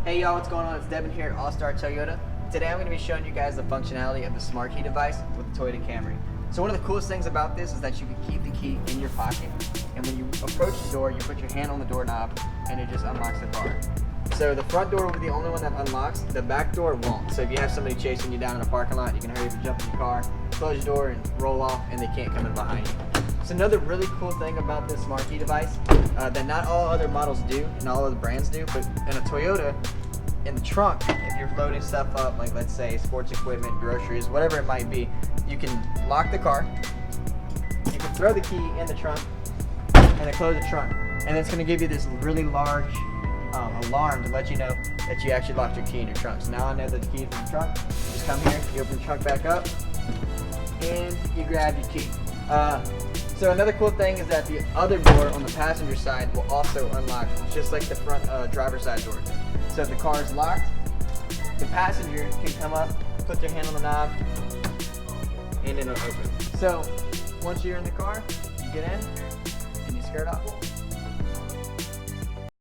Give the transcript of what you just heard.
Hey y'all, what's going on? It's Devin here at All Star Toyota. Today I'm going to be showing you guys the functionality of the smart key device with the Toyota Camry. So one of the coolest things about this is that you can keep the key in your pocket, and when you approach the door, you put your hand on the doorknob and it just unlocks the car. So the front door will be the only one that unlocks, the back door won't. So if you have somebody chasing you down in a parking lot, you can hurry up and jump in your car, close your door and roll off, and they can't come in behind you. So another really cool thing about this smart key device that not all other models do and all other brands do, but in a Toyota, in the trunk, if you're loading stuff up, like let's say sports equipment, groceries, whatever it might be, you can lock the car, you can throw the key in the trunk, and then close the trunk. And it's going to give you this really large alarm to let you know that you actually locked your key in your trunk. So now I know that the key is in the trunk. You just come here, you open the trunk back up, and you grab your key. So another cool thing is that the other door on the passenger side will also unlock, just like the front driver's side door. So if the car is locked, the passenger can come up, put their hand on the knob, and it'll open. So once you're in the car, you get in and you skirt off.